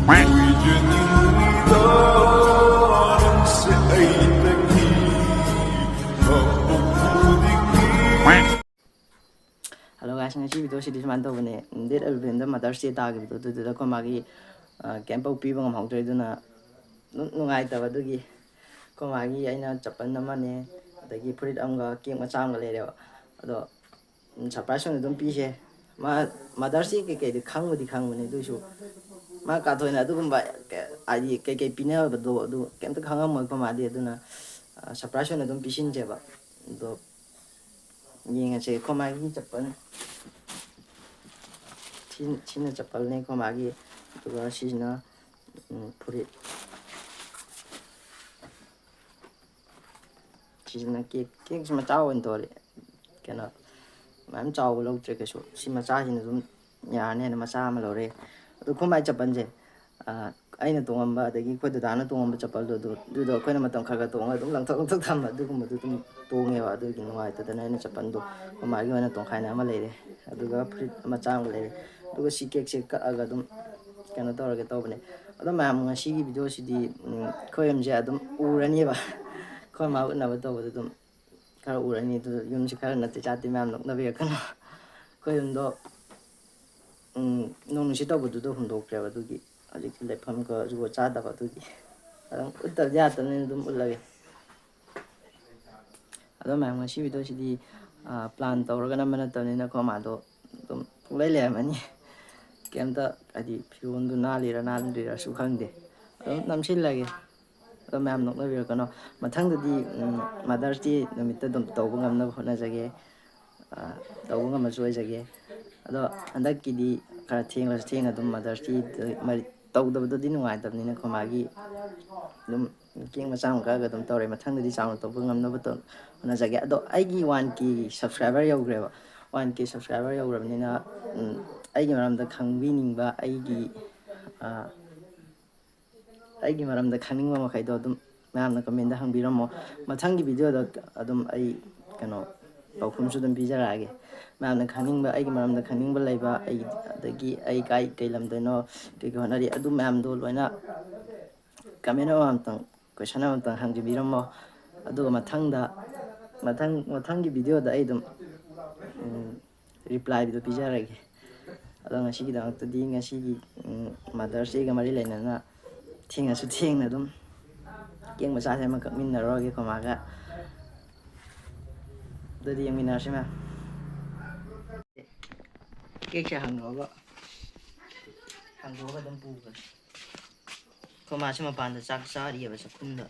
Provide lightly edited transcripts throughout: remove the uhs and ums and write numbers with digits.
Hello guys, ngasi video si disman to bane. Date 11 da Mother's Day ta gi video du ko magi camp pi bang ham hautre duna nungai ta ba dugi ko magi aina chapan na mane adagi furit amga cake macha amga le rewa ado surprise ne dum pi se ma Mother's Day ke de khang bane du su ma ka thoi na du gum ba ai ke pina ba do du kem ta khang am ko ma de duna surprise ne dum pi sin je ba do nhìn sẽ có máy chụp ảnh chín chụp ảnh này có máy tụi xí nó phuri xí nó cái mà cháu anh tôi cái nó mà em cháu lâu chơi cái số xí mà cháu thì nó cũng nhà này nó mà cháu mà lâu rồi tụi có máy chụp ảnh gì anh tung âm ba thì cái đó nó tung âm chụp ảnh rồi cái nó mà tung khai cái tung đúng lần thắc tham mà đúng mà đúng tung nghe vào đúng cái ngoài từ đây nó chụp ảnh đúng mà cái nó tung khai nó mà lấy đấy đúng cái mà trang lấy đúng cái xí cake cái đúng cái nó to cái to bên này đó mà mình xí cái video xí đi coi em giờ đúng urani ba coi mà nó bắt đầu đúng cái urani đúng dùng cái nó tự chát thì mà nó về cái nó coi em đó nông sĩ tao bắt đầu hùng đục rồi đúng cái 아직 랩함 거 주고 짜다가 두기 어떨 때 하더니 좀 올라게 아도만 뭐 시비도 시디 플랜 떠오르거나 만나 떠니나 거마도 좀 레레만이 겜다 아디 피원도 나리라 수강데 남실라게 아도만 녹나비어 거노 마탕도디 마더스디 노미터 좀 떠고 감나 호나자게 떠고 감마 조이자게 아도 한다기디 khá thiên là thiên là tụi Mother's Day mà tàu đâu đó đi ngoài tập nên có magi đúng kiêng mà sao cái tụi tàu này mà thằng đi sao tàu vương ngâm nó bắt tụi nó sẽ cái đó ai ghi 1K subscriber yêu rồi 1K subscriber yêu rồi nên là ai ghi mà làm được khang vi ninh ba ai ghi mà làm được khang ninh mà khai đó tụi mà nó comment đã hàng bi rồi mà thằng cái video đó tụi ai cái nó bảo không số tụi bây giờ lại mà khang ninh ba ai ghi mà làm được khang ninh ba lại ba ai adagi ai kai lam de no ke ko na ri adu mam do loina kamera am tang question am tang hang ji biram mo adu mathang gi video da ai dum reply video pija ra ge adu ngasi gi dang ta di ngasi gi Mother's Day ga mari laina na thing asu thing na dum keng ma sa se ma ka min na ro ge ko ma ga da di min na se ma cái hàng nó gọi hàng búa và đâm bù rồi có mà xem mà bàn được chắc xa đi và sắp khung nữa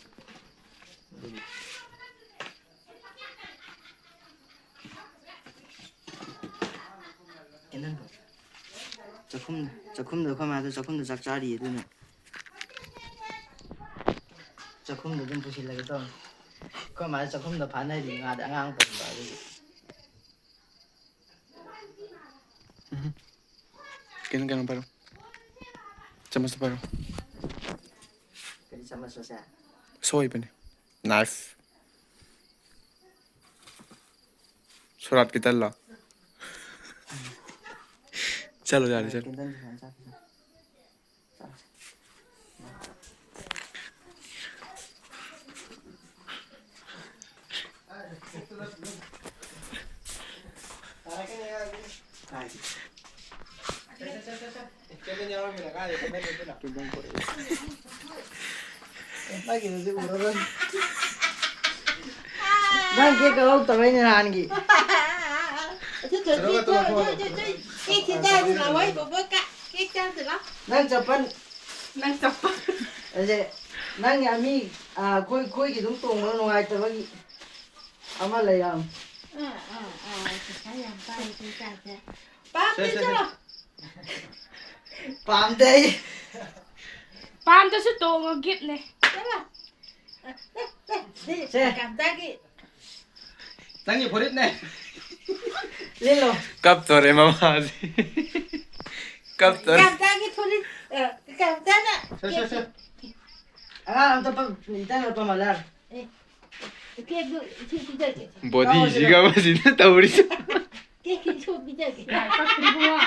cái này chắc khung được có mà chắc khung được chắc xa đi rồi nè chắc khung được đâm bù xí lại cái đó có mà chắc khung được phán này thì ngà đã ngang tầm vào rồi Ganun paro. Chamas na paro. cái sama selesai Soy pa ni. Knife. Surat kita la. Chalo jari chalo. lagi nanti urusan bang kia kalau tawai ni han gi cái thì ra thì là mấy bố cả cái trang thì lắm nang chapan năng tập aje nang ya mi koi ki dum tong no ngai tawai ama le yam thì phải làm tay thì ra thế bám đi cho pam dei Pam cho sự tổ ngọc kiếp này. cảm giác cái Tăng nhiều phút này. lên lo Kap to re mama. Kap to. cảm giác cái thôi đi cảm giác ạ ang tapag nita na pamalar cái chị bây giờ Body siga masin na tauri. cái chỗ bây giờ Này, các thứ mua.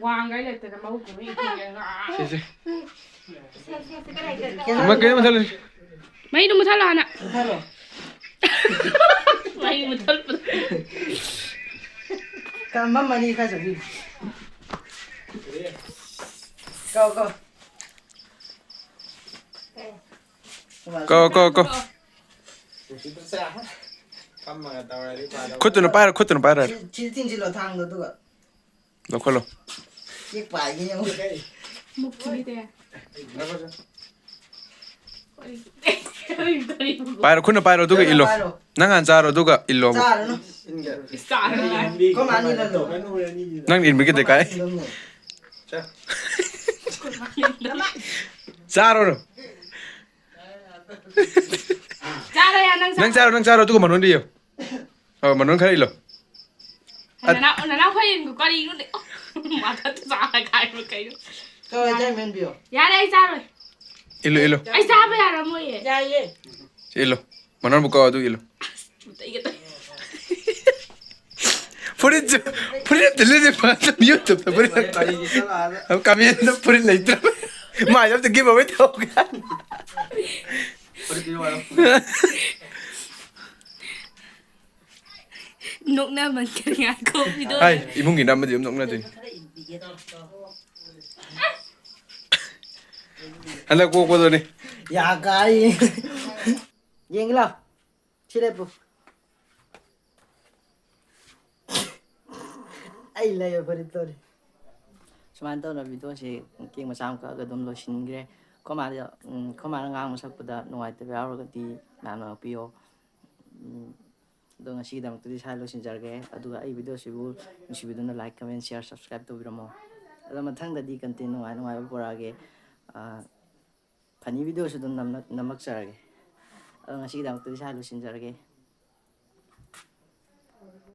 ꯋꯥꯡꯒꯩ ꯂꯩꯇꯅ ꯃꯕꯨꯛꯇꯨ ꯃꯤ ꯈꯨꯡꯉꯦ ꯁꯤꯁꯦ Kaya ꯃꯥ ꯀꯩ ꯃꯊꯜ ꯃꯩꯗꯨ ꯃꯨꯊꯠꯂꯣ ꯍꯥꯟꯅ Hello. ꯃꯩ ꯃꯨꯊꯠꯄꯗ Kan mama ni ka sabi. Go. 거 콧도는 빠라 Chil lo thang do ga. 넣걸로 Yek pa gi ni mo. 목줄이 돼 빠라 콧는 빠라 두가 일로 낭안 자로 두가 일로 Cha no. Ko ma ni lo. 낭 일미게 될까요? 자로로 짜라야 낭 낭 자로 두가 만원 뒤요 만원 칼 일로 나나 화인 거 거리 이런데 맞아 짜라 가이로 가이로 Ko ja men bio. 야래 아이 짜로 일로 아이 짜봐야라 뭐예 야예. 일로 만원 묶어 두 일로 이게 또 프린트 들리지 마 유튜브 프린트 cambiando por la intro ma yo te quiero ver todo 녹 나만 그냥 고기도 ai 이문기 남면 좀 녹나 돼 한다 고고더니 Ya kai. Yeng lo. Chile pu. Ai la yo pari tori. Suman to na video si king masam ka ga dum lo shin gre. Ko ma ngang sak pada nuai te ba ro ga ti na na pio. Do nga si dam tu sa lo shin jar ge adu ai video si bu si video na like comment share subscribe to biramo. Ada mathang da di content nuai pura ge Funny video su dun namak sarage. Ang ngasi dam tu sa lo shin jar ge.